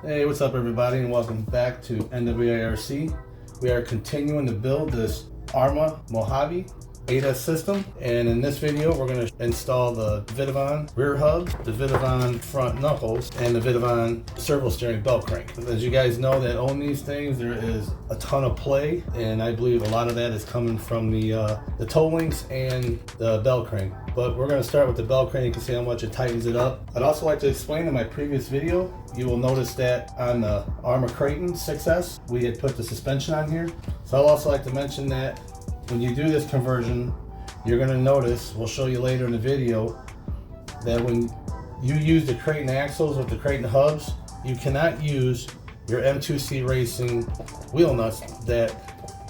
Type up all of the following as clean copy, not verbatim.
Hey, what's up everybody, and welcome back to NWIRC. We are continuing to build this Arrma Mojave ADAS system, and in this video we're going to install the Vitavon rear hub, the Vitavon front knuckles, and the Vitavon servo steering belt crank. As you guys know that own these things, there is a ton of play, and I believe a lot of that is coming from the toe links and the belt crank. But we're going to start with the belt crank. You can see how much it tightens it up. I'd also like to explain in my previous video, you will notice that on the Arrma Kraton 6S, we had put the suspension on here. So I'd also like to mention that when you do this conversion, you're going to notice, we'll show you later in the video, that when you use the Kraton axles with the Kraton hubs, you cannot use your M2C Racing wheel nuts that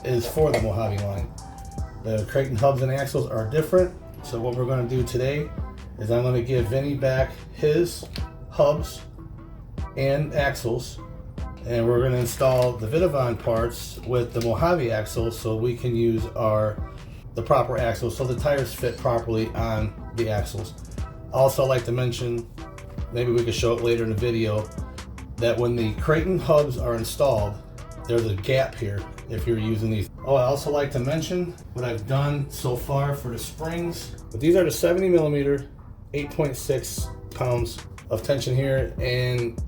is for the Mojave line. The Kraton hubs and axles are different. So what we're going to do today is I'm going to give Vinny back his hubs and axles, and we're going to install the Vitavon parts with the Mojave axles so we can use the proper axles so the tires fit properly on the axles. Also, I'd like to mention, maybe we could show it later in the video, that when the Kraton hubs are installed, there's a gap here if you're using these. Oh, I also like to mention what I've done so far for the springs. But these are the 70 millimeter, 8.6 pounds of tension here, and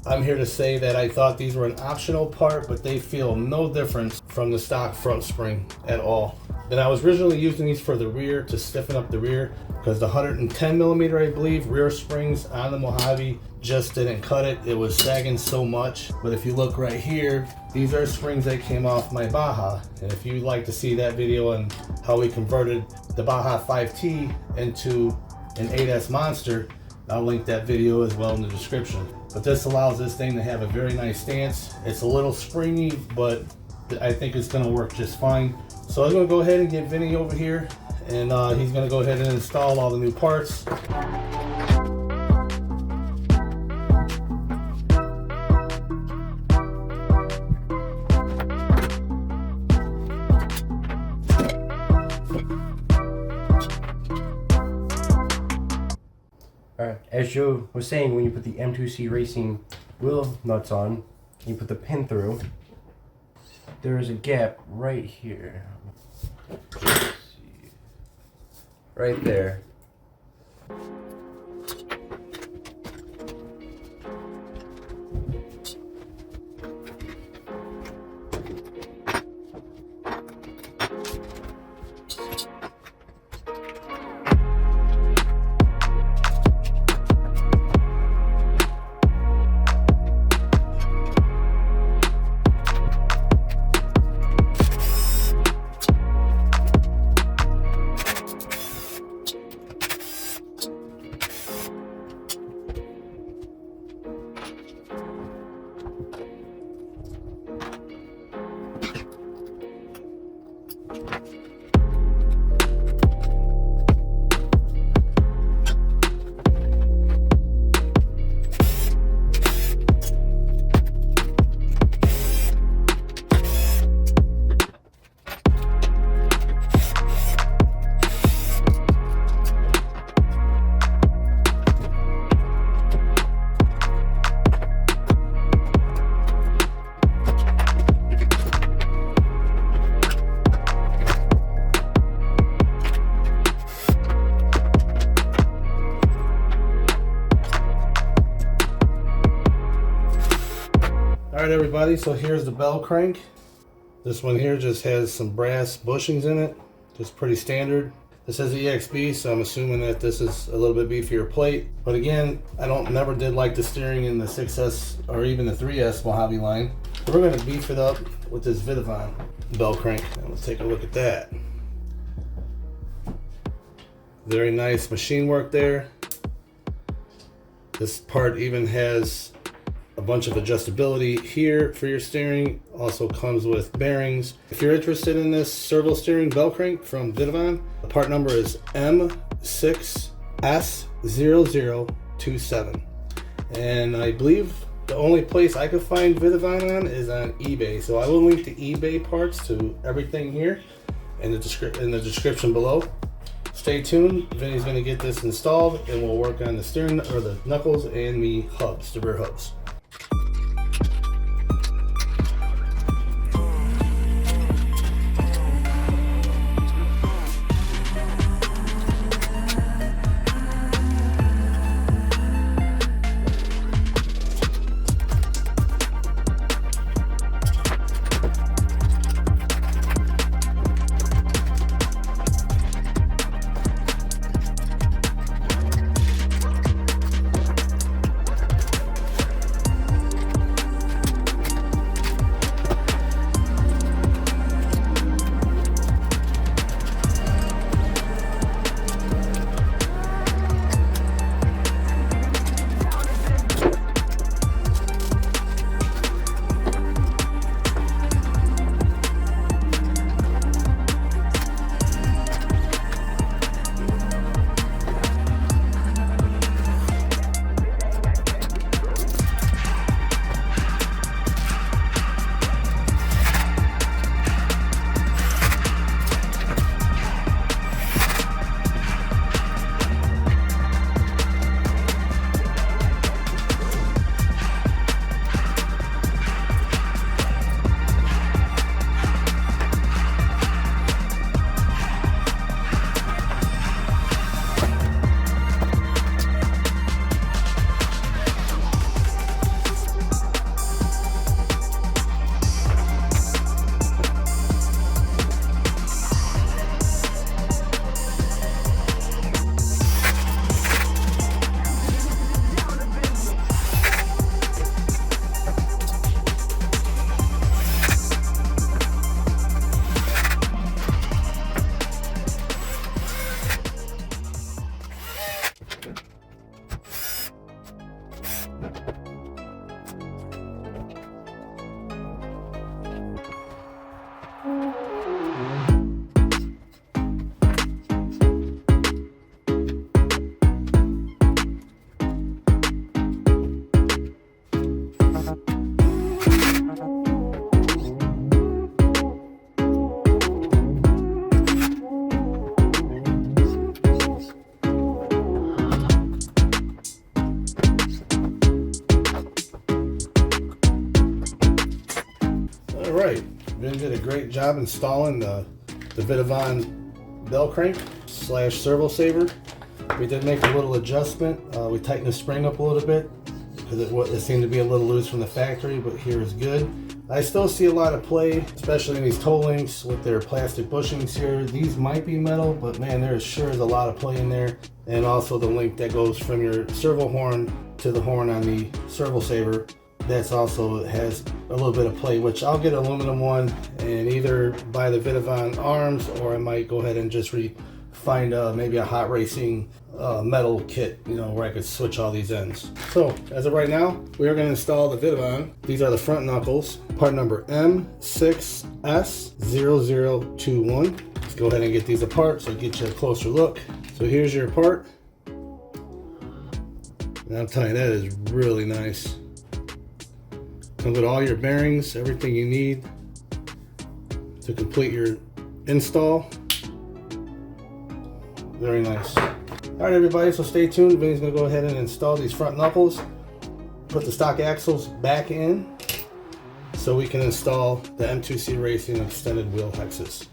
I'm here to say that I thought these were an optional part, but they feel no difference from the stock front spring at all. And I was originally using these for the rear to stiffen up the rear because the 110 millimeter, I believe, rear springs on the Mojave just didn't cut it. It was sagging so much. But if you look right here, these are springs that came off my Baja. And if you'd like to see that video on how we converted the Baja 5T into an ADAS monster, I'll link that video as well in the description. But this allows this thing to have a very nice stance. It's a little springy, but I think it's gonna work just fine. So I'm gonna go ahead and get Vinny over here, and he's gonna go ahead and install all the new parts. Alright, as Joe was saying, when you put the M2C Racing wheel nuts on, you put the pin through, there is a gap right here. Let's see. Right there. Alright everybody, so here's the belt crank. This one here just has some brass bushings in it, just pretty standard. This is the EXB, so I'm assuming that this is a little bit beefier plate. But again, I never did like the steering in the 6S or even the 3S Mojave line. We're going to beef it up with this Vitavon belt crank. And let's take a look at that. Very nice machine work there. This part even has a bunch of adjustability here for your steering. Also comes with bearings. If you're interested in this servo steering belt crank from Vitavon, the part number is M2C And I believe the only place I could find Vitavon on is on eBay. So I will link the eBay parts to everything here in the description below. Stay tuned. Vinny's going to get this installed and we'll work on the steering or the knuckles and the hubs, the rear hubs. right, Vin did a great job installing the Vitavon bell crank / servo saver. We did make a little adjustment. We tightened the spring up a little bit because it seemed to be a little loose from the factory, but here is good. I still see a lot of play, especially in these toe links with their plastic bushings here. These might be metal, but man, there sure is a lot of play in there. And also the link that goes from your servo horn to the horn on the servo saver. That's also has a little bit of play, which I'll get an aluminum one and either buy the Vitavon arms, or I might go ahead and just find maybe a hot racing metal kit, you know, where I could switch all these ends. So as of right now, we are going to install the Vitavon. These are the front knuckles, part number M2C Racing. Let's go ahead and get these apart so get you a closer look. So here's your part. And I'm telling you, that is really nice. Comes with all your bearings, everything you need to complete your install. Very nice. All right, everybody, so stay tuned. Vinny's gonna go ahead and install these front knuckles, put the stock axles back in so we can install the M2C Racing extended wheel hexes.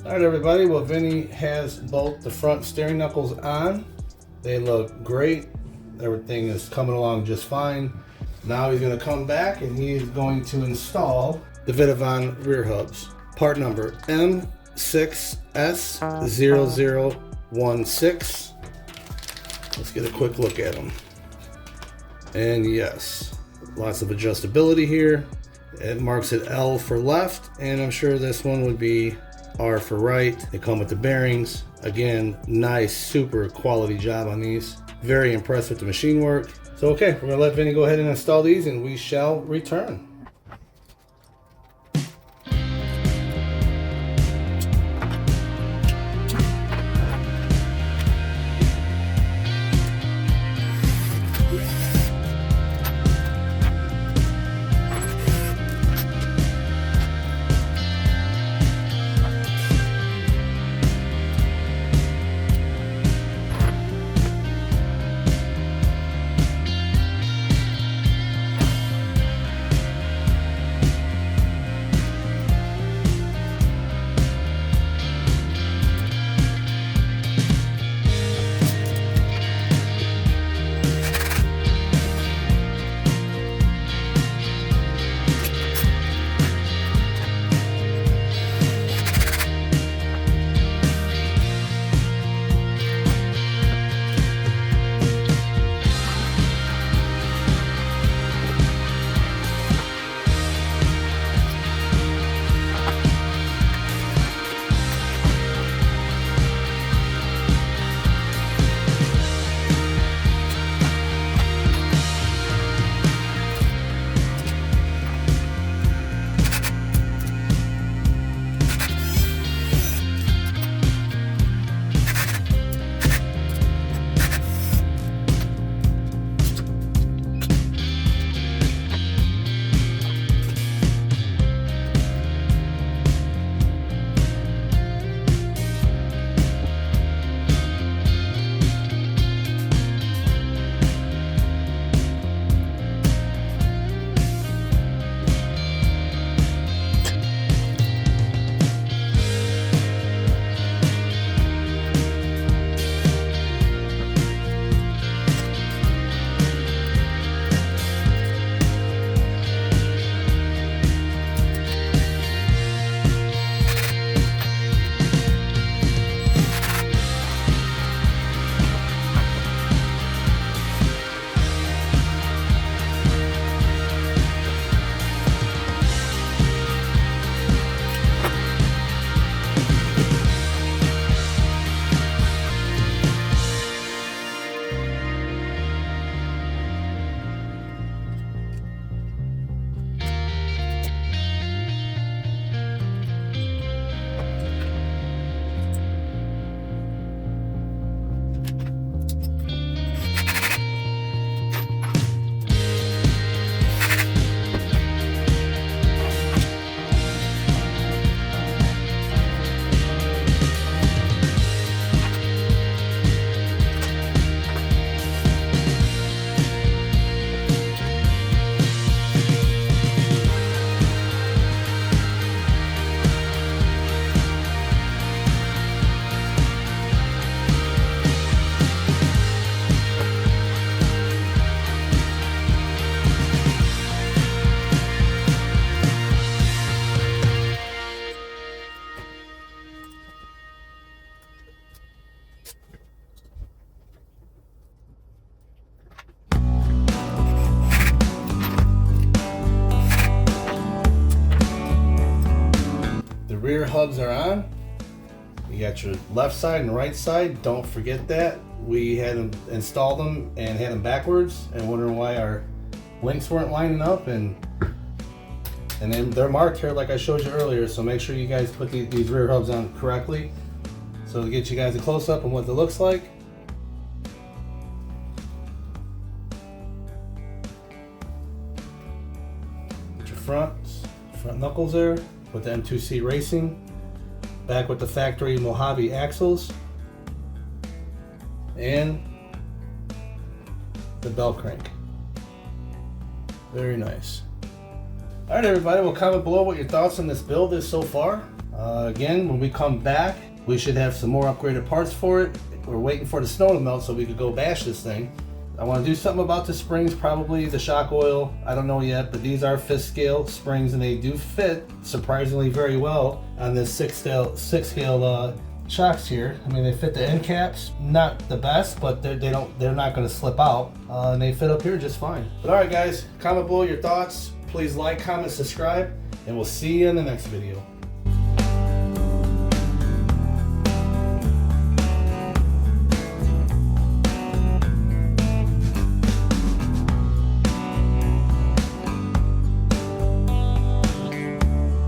Alright everybody, well Vinny has both the front steering knuckles on. They look great. Everything is coming along just fine. Now he's going to come back and he is going to install the Vitavon rear hubs. Part number M6S0016. Let's get a quick look at them. And yes, lots of adjustability here. It marks it L for left, and I'm sure this one would be R for right. They come with the bearings. Again, nice, super quality job on these. Very impressed with the machine work. So okay, we're gonna let Vinny go ahead and install these and we shall return. rear hubs are on. You got your left side and right side. Don't forget that. We had them installed them and had them backwards and wondering why our links weren't lining up, and then they're marked here like I showed you earlier. So make sure you guys put these rear hubs on correctly. So to get you guys a close up on what it looks like. Get your front knuckles there with the M2C Racing. Back with the factory Mojave axles. And the bell crank. Very nice. Alright everybody, well, comment below what your thoughts on this build is so far. Again, when we come back, we should have some more upgraded parts for it. We're waiting for the snow to melt so we could go bash this thing. I want to do something about the springs, probably the shock oil. I don't know yet, but these are fifth scale springs and they do fit surprisingly very well on this six scale shocks here. I mean, they fit the end caps, not the best, but they're not going to slip out, and they fit up here just fine. But all right, guys, comment below your thoughts. Please like, comment, subscribe, and we'll see you in the next video.